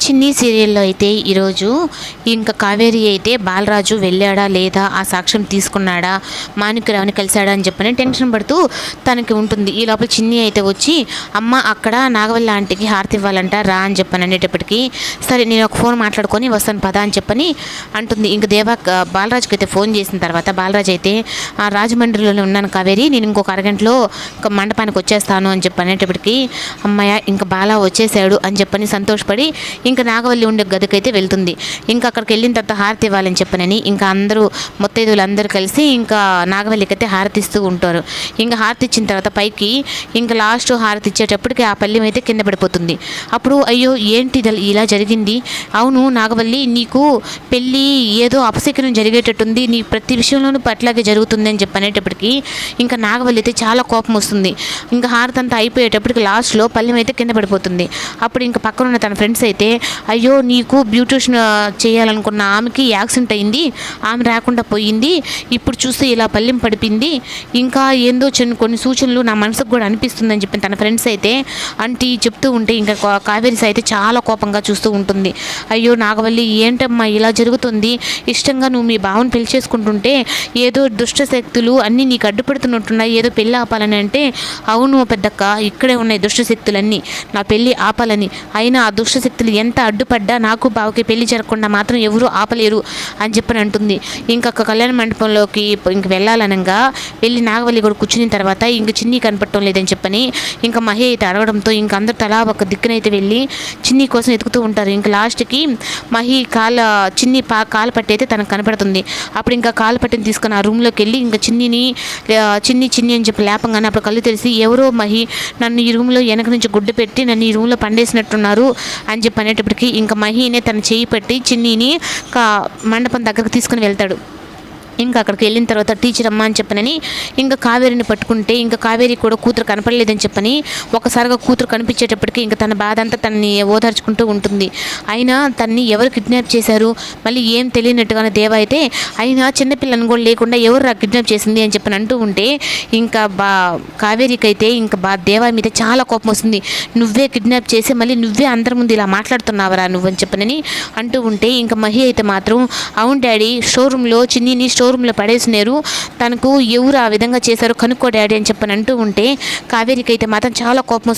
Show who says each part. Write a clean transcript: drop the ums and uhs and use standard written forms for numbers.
Speaker 1: చిన్ని సీరియల్లో అయితే ఈరోజు ఇంకా కావేరి అయితే బాలరాజు వెళ్ళాడా లేదా, ఆ సాక్ష్యం తీసుకున్నాడా, మాణిక్యరావుని కలిశాడా అని చెప్పని టెన్షన్ పడుతూ తనకి ఉంటుంది. ఈ లోపల చిన్ని అయితే వచ్చి అమ్మ అక్కడ నాగవల్లి ఆంటీకి హారతి ఇవ్వాలంట రా అని చెప్పని అనేటప్పటికీ సరే నేను ఒక ఫోన్ మాట్లాడుకొని వస్తాను పదా అని చెప్పని అంటుంది. ఇంక బాలరాజుకి అయితే ఫోన్ చేసిన తర్వాత బాలరాజు అయితే రాజమండ్రిలోనే ఉన్నాను కావేరి, నేను ఇంకొక అరగంటలో మండపానికి వచ్చేస్తాను అని చెప్పి అనేటప్పటికీ అమ్మాయ ఇంకా బాలా వచ్చేసాడు అని చెప్పని సంతోషపడి ఇంకా నాగవల్లి ఉండే గదికైతే వెళ్తుంది. ఇంకా అక్కడికి వెళ్ళిన తర్వాత హారతి ఇవ్వాలని చెప్పనని ఇంకా అందరూ ముత్తైదువులు అందరూ కలిసి ఇంకా నాగవల్లికి అయితే హారతి ఇస్తూ ఉంటారు. ఇంకా హారతి ఇచ్చిన తర్వాత పైకి ఇంకా లాస్ట్ హారతి ఇచ్చేటప్పటికి ఆ పల్లెం అయితే కింద పడిపోతుంది. అప్పుడు అయ్యో ఏంటి ఇలా జరిగింది, అవును నాగవల్లి నీకు పెళ్ళి ఏదో అపశకునం జరిగేటట్టుంది, నీ ప్రతి విషయంలోనూ అట్లాగే జరుగుతుంది అని చెప్పనేటప్పటికి ఇంకా నాగవల్లి అయితే చాలా కోపం వస్తుంది. ఇంకా హారతి అంతా అయిపోయేటప్పటికి లాస్ట్లో పల్లెం అయితే కింద పడిపోతుంది. అప్పుడు ఇంకా పక్కన ఉన్న తన ఫ్రెండ్స్ అయితే అయ్యో నీకు బ్యూటిషన్ చేయాలనుకున్న ఆమెకి యాక్సిడెంట్ అయింది, ఆమె రాకుండా పోయింది, ఇప్పుడు చూస్తే ఇలా పల్లెం పడిపింది, ఇంకా ఏందో కొన్ని సూచనలు నా మనసుకు కూడా అనిపిస్తుందని చెప్పి తన ఫ్రెండ్స్ అయితే అంటే చెప్తూ ఉంటే ఇంకా కావేరి అయితే చాలా కోపంగా చూస్తూ ఉంటుంది. అయ్యో నాగవల్లి ఏంటమ్మా ఇలా జరుగుతుంది, ఇష్టంగా నువ్వు మీ బావని పెళ్లి చేసుకుంటుంటే ఏదో దుష్ట శక్తులు అన్నీ నీకు అడ్డుపడుతున్నట్టున్నాయి, ఏదో పెళ్ళి ఆపాలని అంటే అవును పెద్దక్క ఇక్కడే ఉన్నాయి దుష్ట శక్తులన్నీ నా పెళ్ళి ఆపాలని, అయినా ఆ దుష్ట శక్తులు ఎంత అడ్డుపడ్డా నాకు బావకి పెళ్లి జరగకుండా మాత్రం ఎవరూ ఆపలేరు అని చెప్పని అంటుంది. ఇంకా కళ్యాణ మండపంలోకి ఇంక వెళ్ళాలనగా వెళ్ళి నాగవల్లి కూడా కూర్చున్న తర్వాత ఇంక చిన్ని కనపడటం లేదని చెప్పని ఇంకా మహి అయితే అడగడంతో ఇంక అందరూ తలా ఒక దిక్కునైతే వెళ్ళి చిన్ని కోసం ఎతుకుతూ ఉంటారు. ఇంకా లాస్ట్కి మహి చిన్ని కాలు పట్టి అయితే తనకు కనపడుతుంది. అప్పుడు ఇంకా కాలు పట్టిని తీసుకుని ఆ రూమ్లోకి వెళ్ళి ఇంకా చిన్ని అని చెప్పి లేపంగానే అప్పుడు కళ్ళు తెలిసి ఎవరో మహి నన్ను ఈ రూమ్లో వెనక నుంచి గుడ్డు పెట్టి నన్ను ఈ రూమ్లో పండేసినట్టున్నారు అని చెప్పి అనేటప్పటికీ ఇంకా మహినే తన చేయి పట్టి చిన్నిని మండపం దగ్గరకు తీసుకుని వెళ్తాడు. ఇంకా అక్కడికి వెళ్ళిన తర్వాత టీచర్ అమ్మ అని చెప్పనని ఇంకా కావేరిని పట్టుకుంటే ఇంకా కావేరి కూడా కూతురు కనపడలేదని చెప్పని ఒకసారిగా కూతురు కనిపించేటప్పటికి ఇంకా తన బాధ అంతా తనని ఓదార్చుకుంటూ ఉంటుంది. అయినా తన్ని ఎవరు కిడ్నాప్ చేశారు మళ్ళీ ఏం తెలియనట్టుగానే దేవ అయితే అయినా చిన్నపిల్లని కూడా లేకుండా ఎవరు కిడ్నాప్ చేసింది అని చెప్పని అంటూ ఉంటే ఇంకా కావేరికి అయితే ఇంకా దేవ మీద చాలా కోపం వస్తుంది. నువ్వే కిడ్నాప్ చేసి మళ్ళీ నువ్వే అందరి ముందు ఇలా మాట్లాడుతున్నావరా నువ్వని చెప్పనని అంటూ ఉంటే ఇంకా మహి అయితే మాత్రం అవును డాడీ షోరూంలో చిన్నిని షోరూంలో పడేసినారు, తనకు ఎవరు ఆ విధంగా చేశారో కనుక్కో డాడీ అని చెప్పని అంటూ ఉంటే కావేరికి అయితే మాత్రం చాలా కోపం వస్తుంది.